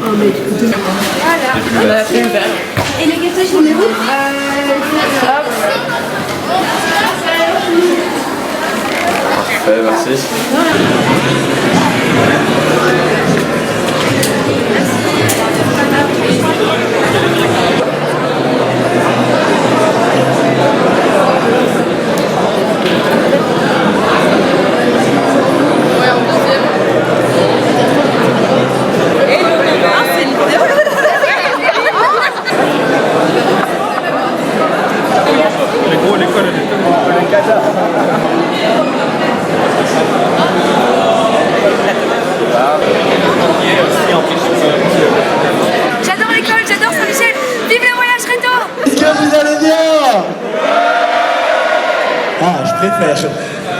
Oh mec, voilà. On a fait le verre. Et le gâteau, je le mets où? Hop. Parfait, merci. J'adore l'école, j'adore Saint-Michel. Vive le voyage Reto. Est-ce que vous allez bien? Ah, je préfère.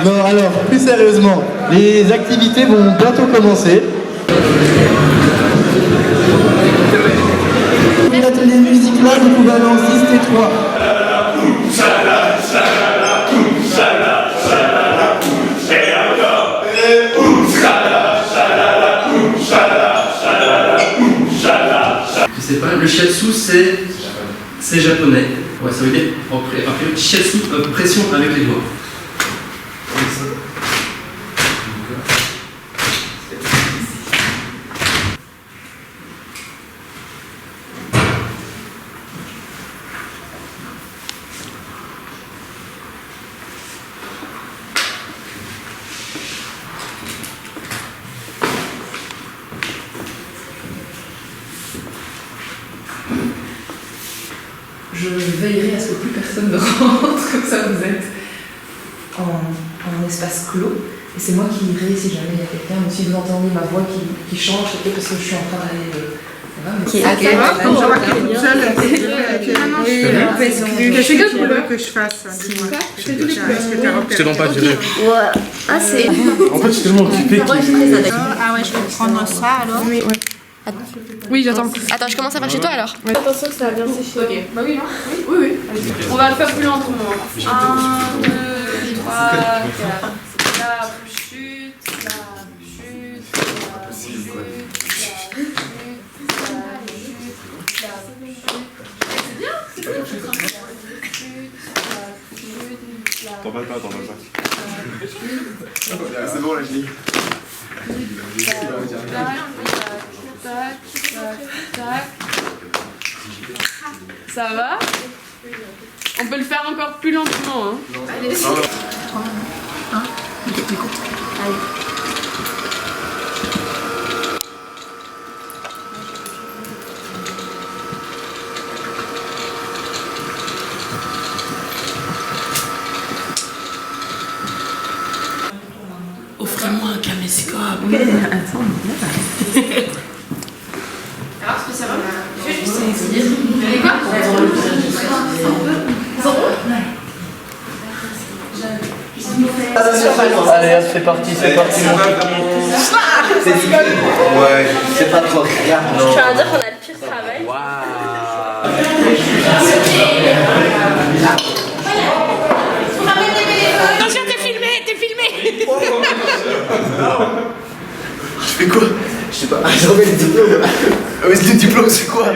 Non, alors, plus sérieusement, les activités vont bientôt commencer. L'atelier musique là, vous pouvez aller en 6 et 3. Je sais pas, le shiatsu c'est japonais. Ouais, ça veut dire après shiatsu, pression avec les doigts. Je veillerai à ce que plus personne ne rentre, comme ça vous êtes en espace clos. Et c'est moi qui irai si jamais il y a quelqu'un. Mais si vous entendez ma voix qui change, c'est peut-être parce que je suis en train d'aller. C'est quelle couleur que je fasse? Je t'ai pas tiré. Ah, c'est. En fait, je suis tellement occupé. Ah ouais, je vais prendre ça alors. Oui, ouais. Oui, j'attends. Attends, je commence à par chez toi alors. Attention que ça va bien sécher. Ok. Bah oui, Oui, oui. on va le faire plus lentement. 1, 2, 3, 4. La chute, la chute, la chute, la chute, la chute. C'est bien, c'est bien. La chute, la chute, T'en vas pas. la C'est bon, là, je lis. Tac, tac, tac. Ça va? On peut le faire encore plus lentement, hein? Allez. Allez. Offrez-moi un caméscope. Attends, Alors, spécialement, je vais juste essayer. Et quoi? Allez, c'est parti, mon C'est ouais, c'est pas trop grave. Je tiens à dire qu'on a le pire travail. Attention, t'es filmé! Je fais quoi? Je sais pas. Ah, j'ai remis les diplômes. Ah oui, les diplômes, c'est quoi?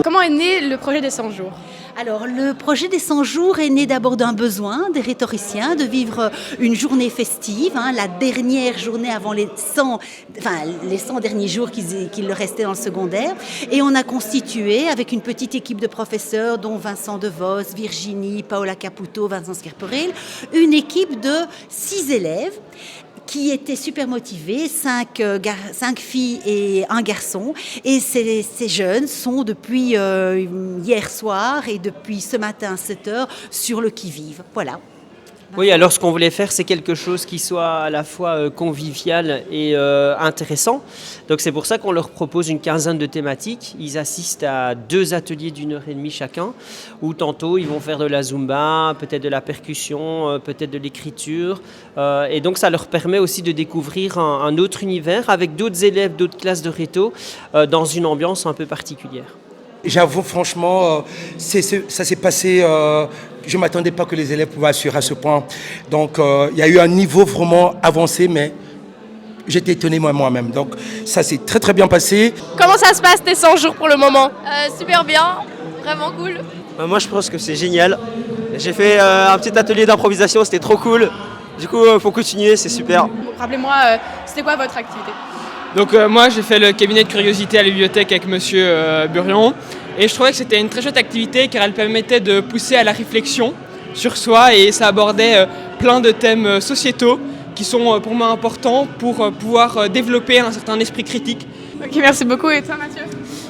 Comment est né le projet des 100 jours? Alors, le projet des 100 jours est né d'abord d'un besoin des rhétoriciens de vivre une journée festive, la dernière journée avant les 100 derniers jours qu'il leur restait dans le secondaire. Et on a constitué, avec une petite équipe de professeurs, dont Vincent DeVos, Virginie, Paola Caputo, Vincent Schiaparelli, une équipe de 6 élèves qui étaient super motivés, 5 filles et un garçon. Et ces jeunes sont depuis hier soir et depuis ce matin à 7h sur le qui-vive. Voilà. Oui, alors ce qu'on voulait faire, c'est quelque chose qui soit à la fois convivial et intéressant. Donc c'est pour ça qu'on leur propose une quinzaine de thématiques. Ils assistent à 2 ateliers d'1h30 chacun, où tantôt ils vont faire de la zumba, peut-être de la percussion, peut-être de l'écriture. Et donc ça leur permet aussi de découvrir un autre univers avec d'autres élèves, d'autres classes de rhéto, dans une ambiance un peu particulière. J'avoue franchement, ça s'est passé, je ne m'attendais pas que les élèves pouvaient assurer à ce point. Donc il y a eu un niveau vraiment avancé, mais j'étais étonné moi-même. Donc ça s'est très très bien passé. Comment ça se passe tes 100 jours pour le moment? Super bien, vraiment cool. Moi je pense que c'est génial. J'ai fait un petit atelier d'improvisation, c'était trop cool. Du coup, il faut continuer, c'est super. Rappelez-moi, c'était quoi votre activité? Donc moi j'ai fait le cabinet de curiosité à la bibliothèque avec monsieur Burion et je trouvais que c'était une très chouette activité car elle permettait de pousser à la réflexion sur soi et ça abordait plein de thèmes sociétaux qui sont pour moi importants pour pouvoir développer un certain esprit critique. Ok, merci beaucoup. Et toi Mathieu?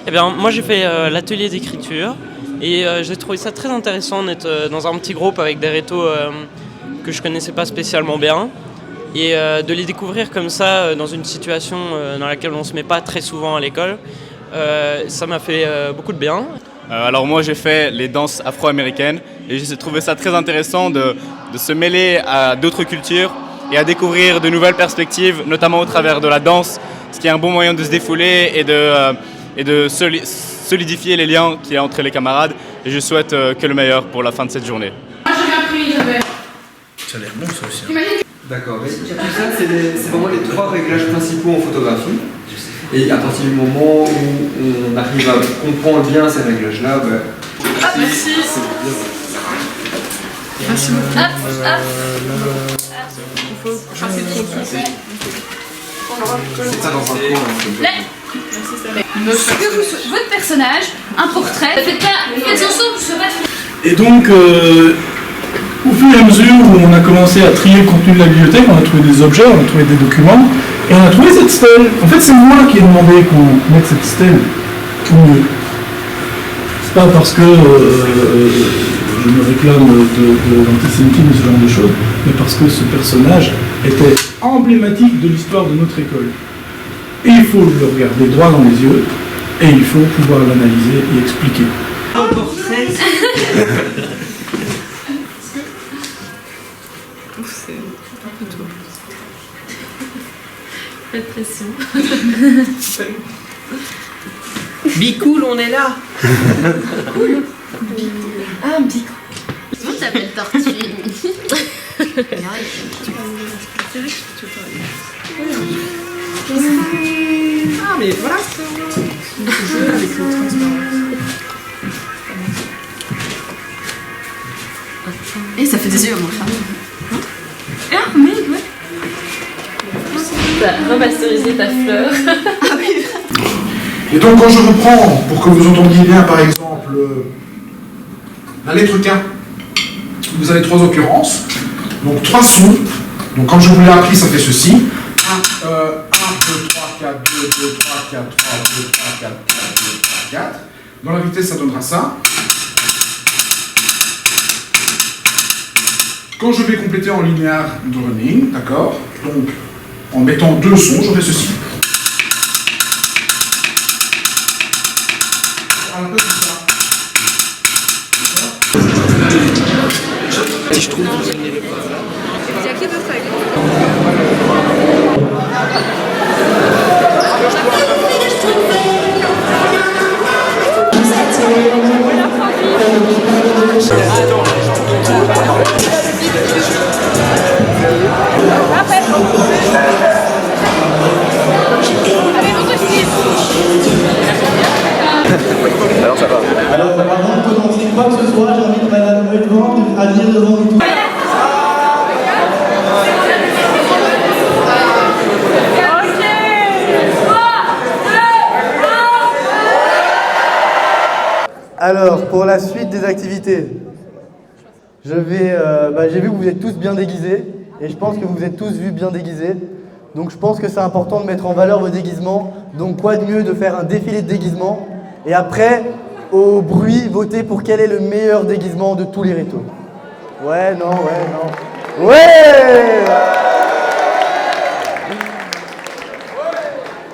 Eh bien moi j'ai fait l'atelier d'écriture et j'ai trouvé ça très intéressant d'être dans un petit groupe avec des rhétos que je connaissais pas spécialement bien. Et de les découvrir comme ça dans une situation dans laquelle on ne se met pas très souvent à l'école, ça m'a fait beaucoup de bien. Alors moi j'ai fait les danses afro-américaines et j'ai trouvé ça très intéressant de se mêler à d'autres cultures et à découvrir de nouvelles perspectives, notamment au travers de la danse, ce qui est un bon moyen de se défouler et de solidifier les liens qu'il y a entre les camarades. Et je souhaite que le meilleur pour la fin de cette journée. Moi j'ai bien pris, j'avais. Ça a l'air bon ça aussi. D'accord, tout ça c'est vraiment les 3 réglages principaux en photographie. Et à partir du moment où on arrive à comprendre bien ces réglages-là, Merci. Merci beaucoup. c'est ça dans un coin. Votre personnage, un portrait. Faites en sorte que ce soit pas trop. Et donc, au fur et à mesure où on a commencé à trier le contenu de la bibliothèque, on a trouvé des objets, on a trouvé des documents, et on a trouvé cette stèle. En fait, c'est moi qui ai demandé qu'on mette cette stèle au mieux. C'est pas parce que je me réclame de l'antisémitisme et ce genre de choses, mais parce que ce personnage était emblématique de l'histoire de notre école. Et il faut le regarder droit dans les yeux, et il faut pouvoir l'analyser et expliquer. C'est un peu tôt. Pas de pression. Bicool, on est là. Cool. Ah, Bicool. Comment tu t'appelles Tortue? Ah mais voilà. Et ça fait des yeux à mon crâne. Ah, mais ouais. T'as remasteriser ta fleur. Ah oui. Et donc quand je reprends, pour que vous entendiez bien par exemple la lettre K, vous avez 3 occurrences, donc 3 sons. Donc quand je vous l'ai appris, ça fait ceci. 1, 2, 3, 4, 2, 2, 3, 4, 3, 2, 3, 4, 3, 2, 3, 4. Dans la vitesse, ça donnera ça. Quand je vais compléter en linéaire de running, d'accord, donc en mettant 2 sons, j'aurai ceci. Un peu comme ça. Et je trouve que Alors ça va. Alors, par contre, on ne pas ce soir, j'invite Madame Redvan à dire devant nous tous. Alors, pour la suite des activités, j'ai vu que vous êtes tous bien déguisés, et je pense que vous vous êtes tous vus bien déguisés. Donc je pense que c'est important de mettre en valeur vos déguisements. Donc quoi de mieux de faire un défilé de déguisements, et après, au bruit, voter pour quel est le meilleur déguisement de tous les rétos. Ouais, non, ouais, non. Ouais!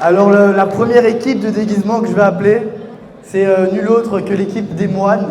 Alors la première équipe de déguisement que je vais appeler, c'est nul autre que l'équipe des moines.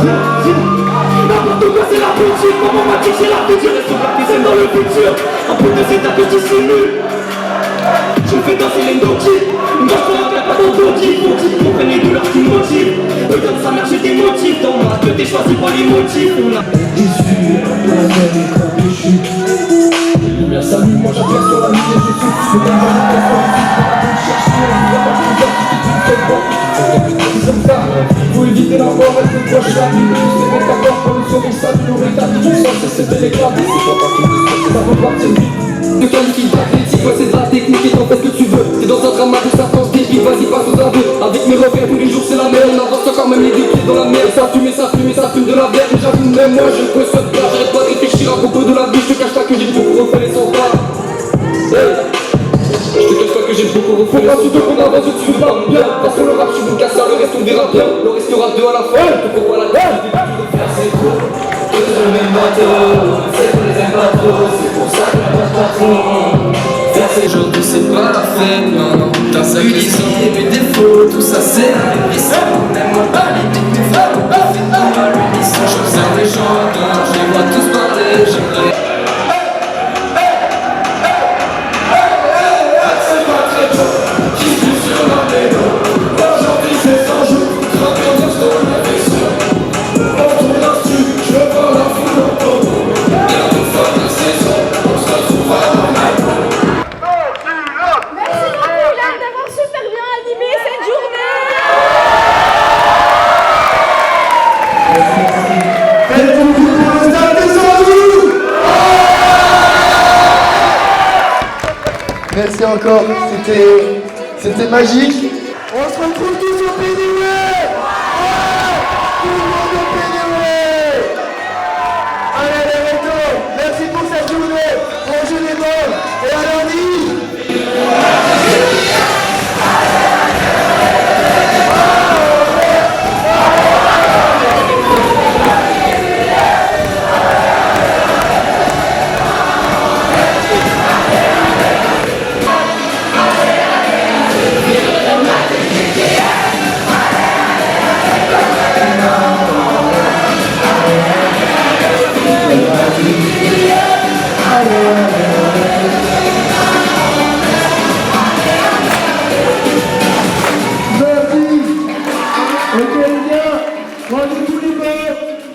N'importe quoi c'est la culture, comment on m'a dit j'ai la culture, reste bloqué c'est dans le futur. Un peu de cet que tu simules. Je me fais danser les ndokis, une danse pour un père pas d'endodie. Pour qu'ils comprennent les douleurs qui me motivent. Eux comme sa mère j'ai des motifs, dans ma tête t'es choisi par les motifs. On a déçu, la même écran déchu. Les lumières s'allument, moi j'appuie sur la lumière, je suis. C'est comme ça, je faut éviter la mort, rester proche de la vie. C'est mettre d'accord pour le sauver, ça nous rétablit. Tu sens que c'était l'éclaté, c'est pas parti de ce ça repartir vite. Ne qualifie pas critique, ouais c'est de la technique et t'en fais ce que tu veux. T'es dans un drama de certains débits, vas-y passe aux aveux. Avec mes repères tous les jours c'est la merde, on avance encore même les deux pieds dans la merde. Ça fume de la bière, mais j'avoue même moi je ne peux se pas. J'arrête pas de réfléchir à propos de la vie, je te cache pas que j'ai beaucoup refait les 100 pas. Je te cache pas que j'ai beaucoup refait les 100 pas. Surtout qu'on avance, je suis pas bien. Parce que le rap je suis mon casseur, le reste on verra bien. Le restera deux à la fin, tout pour voir la tête. C'est trop, que je mets bateau. C'est qu'on les aime pas trop, c'est pour ça que la passe pas trop. Faire ces jours tout c'est pas la fête, non non. T'as ça et mes défauts, tout ça c'est à l'unisson. Même pas l'idée que mes frères ont pas fait tout à l'unisson. J'observe les gens, je les vois tous parler, j'aimerais. C'est pas très beau, qui joue sur la mélo. Aujourd'hui c'est un jeu, traque en danse dans la vaisseau. On tourne là-dessus, je vois la foule en popo. Bientôt fin de la saison, on se retrouvera dans la peau. Merci beaucoup Ilan d'avoir super bien animé cette journée. Faites beaucoup pour le stade des Anjou. Merci encore, c'était magique. On se retrouve tous au PDW. Tout le monde au PDW. Allez les rétos, merci pour cette journée. Mangez les bonnes et à lundi. Allez, allez.